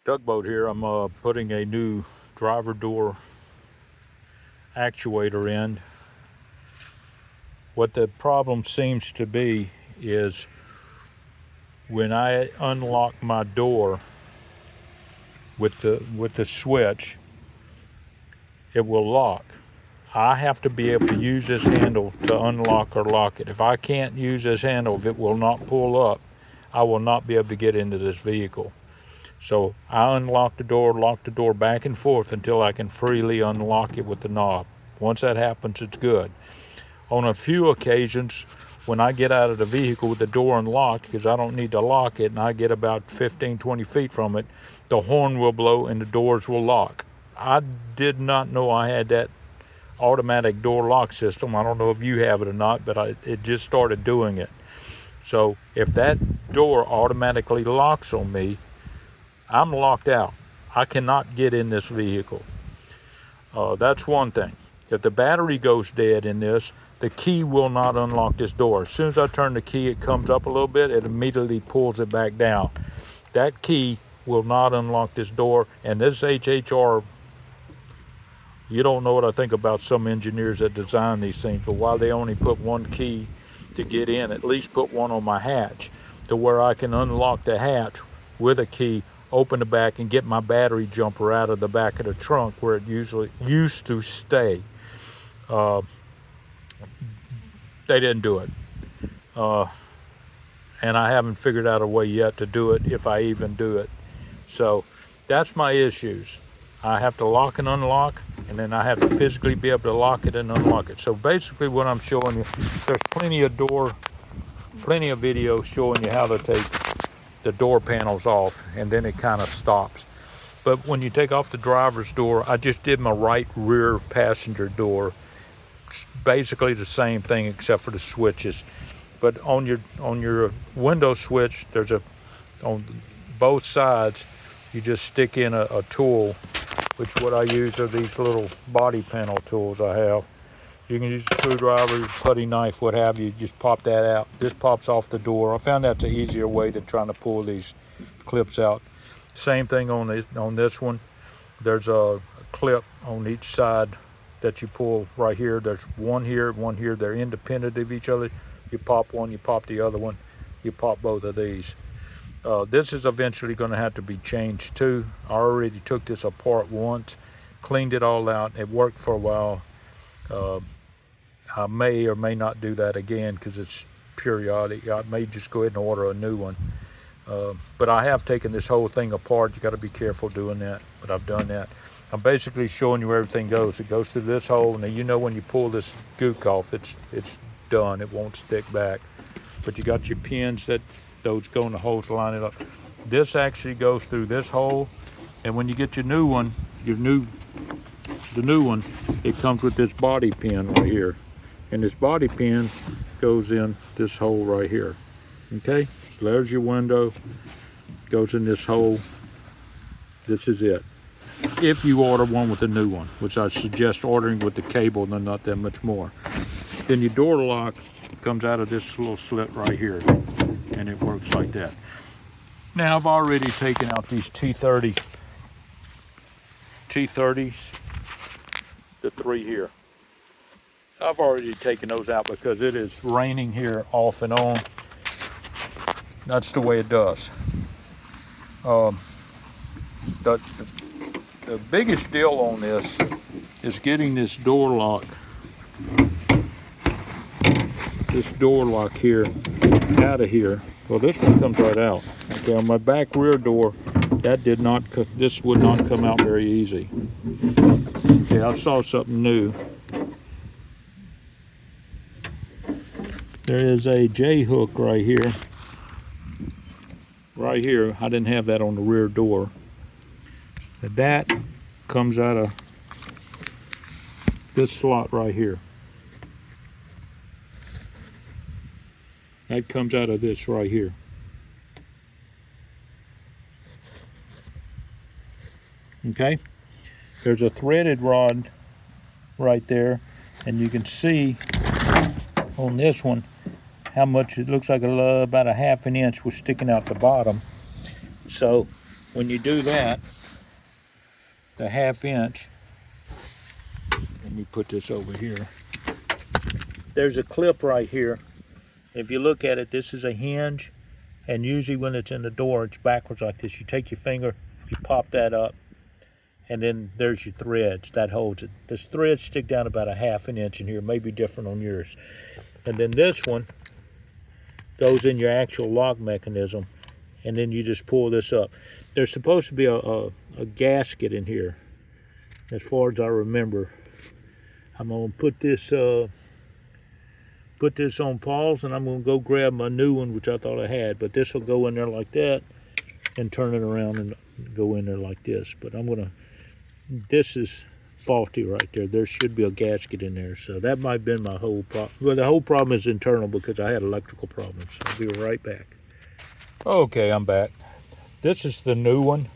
Tugboat here. I'm putting a new driver door actuator in. What the problem seems to be is when I unlock my door with the switch, it will lock. I have to be able to use this handle to unlock or lock it. If I can't use this handle, if it will not pull up, I will not be able to get into this vehicle. So I unlock the door, lock the door back and forth until I can freely unlock it with the knob. Once that happens, it's good. On a few occasions, when I get out of the vehicle with the door unlocked, because I don't need to lock it, and I get about 15-20 feet from it, the horn will blow and the doors will lock. I did not know I had that automatic door lock system. I don't know if you have it or not, but it just started doing it. So if that door automatically locks on me, I'm locked out. I cannot get in this vehicle. That's one thing. If the battery goes dead in this, the key will not unlock this door. As soon as I turn the key, it comes up a little bit, it immediately pulls it back down. That key will not unlock this door, and this HHR, you don't know what I think about some engineers that design these things, but why they only put one key to get in, at least put one on my hatch to where I can unlock the hatch with a key, open the back, and get my battery jumper out of the back of the trunk where it usually used to stay. They didn't do it. And I haven't figured out a way yet to do it, if I even do it. So that's my issues. I have to lock and unlock, and then I have to physically be able to lock it and unlock it. So basically what I'm showing you, there's plenty of videos showing you how to take the door panels off, and then it kind of stops. But when you take off the driver's door, I just did my right rear passenger door. It's basically the same thing except for the switches. But on your window switch, there's on both sides, you just stick in a tool, which what I use are these little body panel tools I have. You can use a screwdriver, putty knife, what have you, just pop that out. This pops off the door. I found that's an easier way than trying to pull these clips out. Same thing on this one. There's a clip on each side that you pull right here. There's one here, one here. They're independent of each other. You pop one, you pop the other one, you pop both of these. This is eventually going to have to be changed too. I already took this apart once, cleaned it all out. It worked for a while. I may or may not do that again because it's periodic. I may just go ahead and order a new one. But I have taken this whole thing apart. You got to be careful doing that, but I've done that. I'm basically showing you where everything goes. It goes through this hole, and you know when you pull this gook off, it's done. It won't stick back. But you got your pins that those go in the holes to line it up. This actually goes through this hole, and when you get your new one, the new one, it comes with this body pin right here, and this body pin goes in this hole right here. Okay, so there's your window, goes in this hole. This is it. If you order one with a new one, which I suggest ordering with the cable, and not that much more. Then your door lock comes out of this little slit right here, and it works like that. Now I've already taken out these T30s, the three here. I've already taken those out because it is raining here off and on. That's the way it does. The biggest deal on this is getting this door lock here out of here. Well, this one comes right out. Okay, on my back rear door, this would not come out very easy. Okay, I saw something new. There is a J hook right here. Right here, I didn't have that on the rear door. That comes out of this slot right here. That comes out of this right here. Okay, there's a threaded rod right there, and you can see on this one how much it looks like about a half an inch was sticking out the bottom. So when you do that, the 1/2 inch, let me put this over here. There's a clip right here. If you look at it, this is a hinge, and usually when it's in the door, it's backwards like this. You take your finger, you pop that up, and then there's your threads. That holds it. This thread stick down about a 1/2 inch in here, maybe different on yours. And then this one goes in your actual lock mechanism, and then you just pull this up. There's supposed to be a gasket in here, as far as I remember. I'm gonna put this on pause, and I'm gonna go grab my new one, which I thought I had, but this will go in there like that and turn it around and go in there like this. But this is faulty right there. There should be a gasket in there, so that might have been my whole problem. Well, the whole problem is internal because I had electrical problems. So I'll be right back. Okay, I'm back. This is the new one.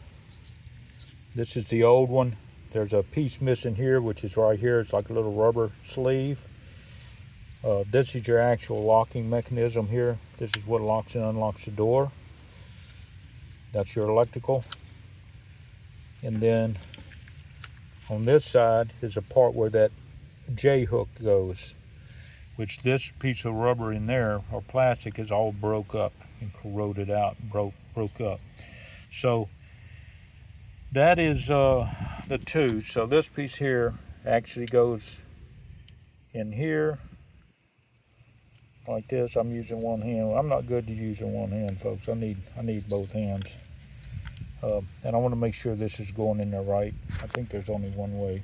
This is the old one. There's a piece missing here, which is right here. It's like a little rubber sleeve. This is your actual locking mechanism here. This is what locks and unlocks the door. That's your electrical. And then on this side is a part where that J hook goes, which this piece of rubber in there, or plastic, is all broke up and corroded out, broke up. So that is the two. So this piece here actually goes in here like this. I'm using one hand. I'm not good at using one hand, folks. I need both hands. And I want to make sure this is going in there right. I think there's only one way.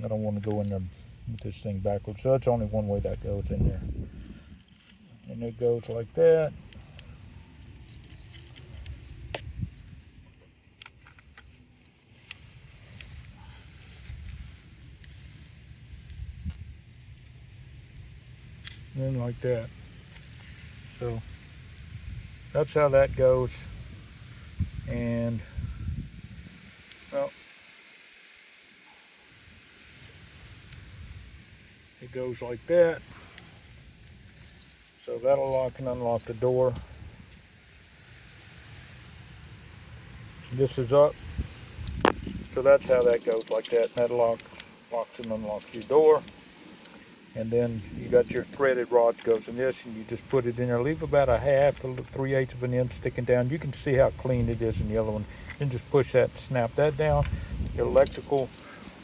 I don't want to go in there with this thing backwards. So that's only one way that goes in there. And it goes like that. And then like that. So that's how that goes. And well, it goes like that. So that'll lock and unlock the door. This is up. So that's how that goes, like that. And that locks and unlocks your door. And then you got your threaded rod that goes in this, and you just put it in there. Leave about a 1/2 to 3/8 of an inch sticking down. You can see how clean it is in the other one. And just push that, snap that down. Your electrical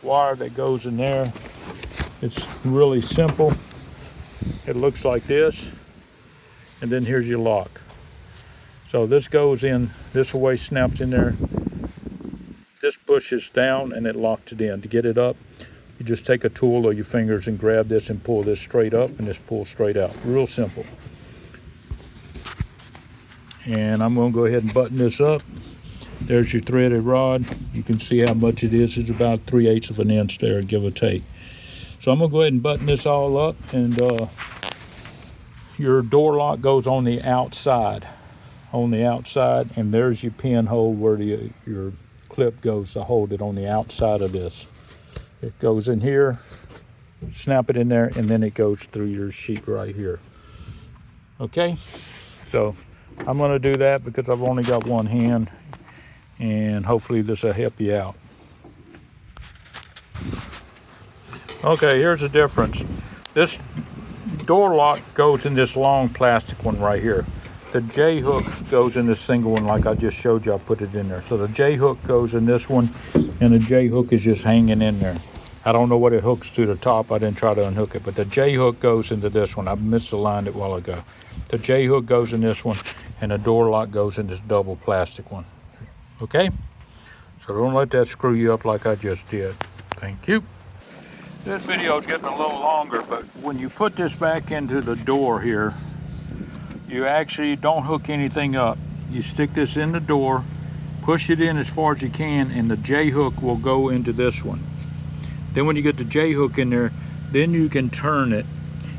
wire that goes in there. It's really simple. It looks like this. And then here's your lock. So this goes in this way, snaps in there. This pushes down and it locks it in. To get it up, you just take a tool or your fingers and grab this and pull this straight up, and this pulls straight out. Real simple. And I'm going to go ahead and button this up. There's your threaded rod. You can see how much it is. It's about 3/8 of an inch there, give or take. So I'm going to go ahead and button this all up, and your door lock goes on the outside. On the outside, and there's your pinhole where your clip goes to hold it on the outside of this. It goes in here, snap it in there, and then it goes through your sheet right here. Okay, so I'm going to do that because I've only got one hand, and hopefully this will help you out. Okay, here's the difference. This door lock goes in this long plastic one right here. The J hook goes in this single one like I just showed you. I put it in there. So the J hook goes in this one, and the J hook is just hanging in there. I don't know what it hooks to the top. I didn't try to unhook it, but the J hook goes into this one. I misaligned it a while ago. The J hook goes in this one, and the door lock goes in this double plastic one. Okay? So don't let that screw you up like I just did. Thank you. This video is getting a little longer, but when you put this back into the door here, you actually don't hook anything up. You stick this in the door, push it in as far as you can, and the J hook will go into this one. Then when you get the J hook in there, then you can turn it,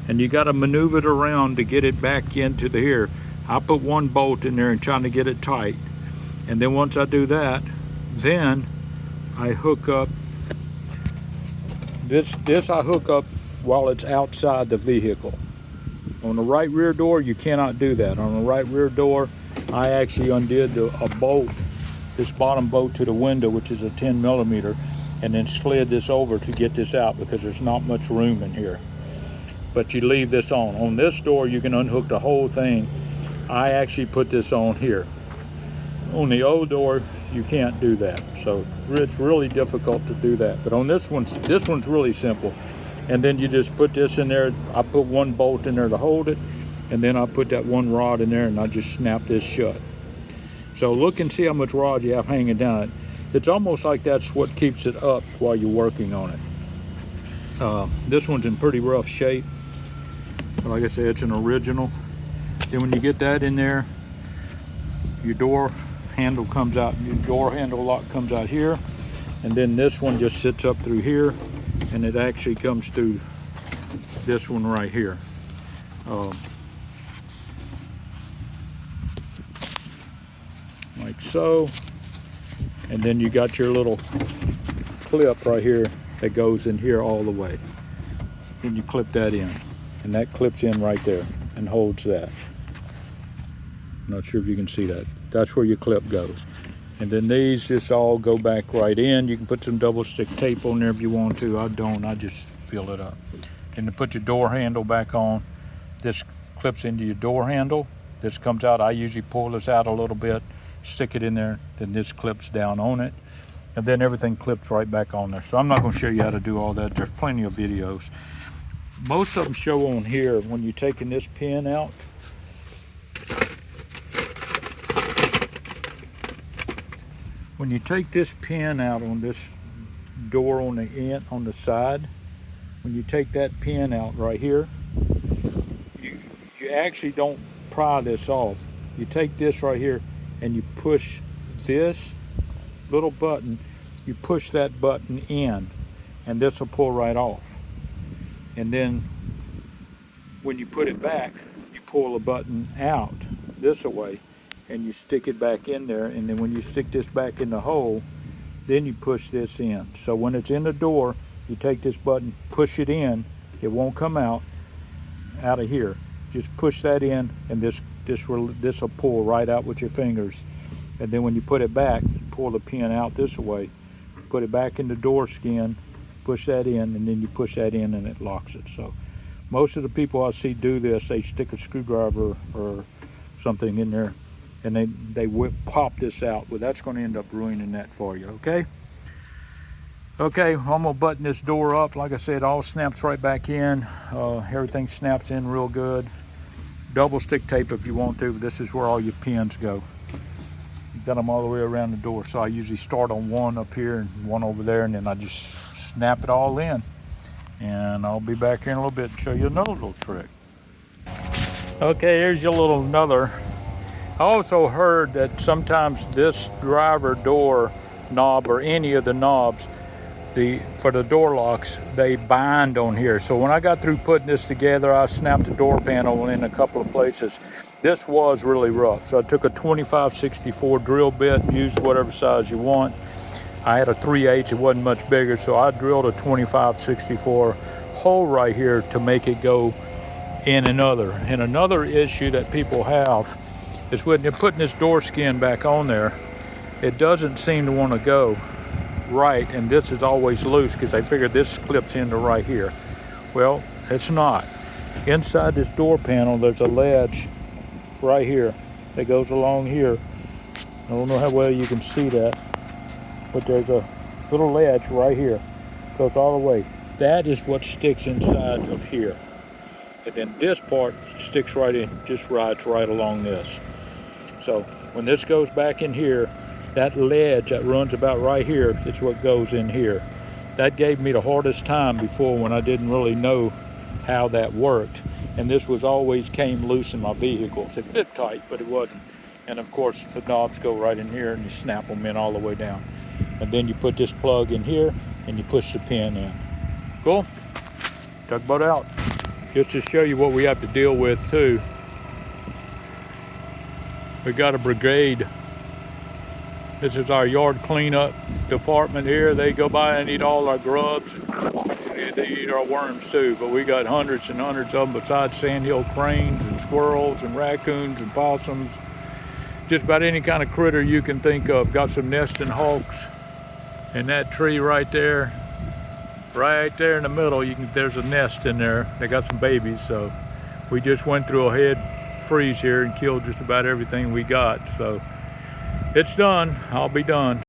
and you got to maneuver it around to get it back into the here. I put one bolt in there and trying to get it tight, and then once I do that, then I hook up this I hook up while it's outside the vehicle. On the right rear door, you cannot do that. On the right rear door, I actually undid a bolt this bottom bolt to the window, which is a 10 millimeter, and then slid this over to get this out because there's not much room in here. But you leave this on. On this door, you can unhook the whole thing. I actually put this on here. On the old door, you can't do that. So it's really difficult to do that. But on this one's really simple. And then you just put this in there. I put one bolt in there to hold it, and then I put that one rod in there, and I just snap this shut. So look and see how much rod you have hanging down it. It's almost like that's what keeps it up while you're working on it. This one's in pretty rough shape. Like I said, it's an original. Then when you get that in there, your door handle comes out, your door handle lock comes out here, and then this one just sits up through here, and it actually comes through this one right here. Like so. And then you got your little clip right here that goes in here all the way. Then you clip that in, and that clips in right there and holds that. Not sure if you can see that. That's where your clip goes. And then these just all go back right in. You can put some double stick tape on there if you want to. I don't, I just fill it up. And to put your door handle back on, this clips into your door handle. This comes out. I usually pull this out a little bit, stick it in there, then this clips down on it, and then everything clips right back on there. So I'm not going to show you how to do all that. There's plenty of videos. Most of them show on here when you're taking this pin out. When you take this pin out on this door on the end, on the side, when you take that pin out right here, you actually don't pry this off. You take this right here and you push this little button, you push that button in, and this will pull right off. And then when you put it back, you pull the button out this way, and you stick it back in there, and then when you stick this back in the hole, then you push this in. So when it's in the door, you take this button, push it in, it won't come out of here. Just push that in, and this will pull right out with your fingers. And then when you put it back, you pull the pin out this way, put it back in the door skin, push that in, and then you push that in and it locks it. So most of the people I see do this, they stick a screwdriver or something in there, and they pop this out. Well, that's going to end up ruining that for you. Okay, I'm gonna button this door up. Like I said, it all snaps right back in. Everything snaps in real good. Double stick tape if you want to, but this is where all your pins go. Got them all the way around the door, so I usually start on one up here and one over there, and then I just snap it all in. And I'll be back here in a little bit and show you another little trick. Okay, here's your little another. I also heard that sometimes this driver door knob or any of the knobs, for the door locks, they bind on here. So when I got through putting this together, I snapped the door panel in a couple of places. This was really rough, so I took a 2564 drill bit, used whatever size you want. I had a 3/8, it wasn't much bigger, so I drilled a 2564 hole right here to make it go in another. And another issue that people have is when you're putting this door skin back on there, it doesn't seem to want to go right, and this is always loose because they figure this clips into right here. Well, it's not. Inside this door panel, there's a ledge right here that goes along here. I don't know how well you can see that, but there's a little ledge right here, goes all the way. That is what sticks inside of here, and then this part sticks right in, just rides right along this. So when this goes back in here, that ledge that runs about right here is what goes in here. That gave me the hardest time before when I didn't really know how that worked, and this was always came loose in my vehicles. It fit tight, but it wasn't. And of course the knobs go right in here, and you snap them in all the way down, and then you put this plug in here and you push the pin in. Cool. Tugboat out. Just to show you what we have to deal with too, we got a brigade. This is our yard cleanup department here. They go by and eat all our grubs. They eat our worms too, but we got hundreds and hundreds of them besides sandhill cranes and squirrels and raccoons and possums. just about any kind of critter you can think of. Got some nesting hawks in that tree right there in the middle. There's a nest in there. They got some babies, so we just went through a head freeze here and killed just about everything we got. So it's done. I'll be done.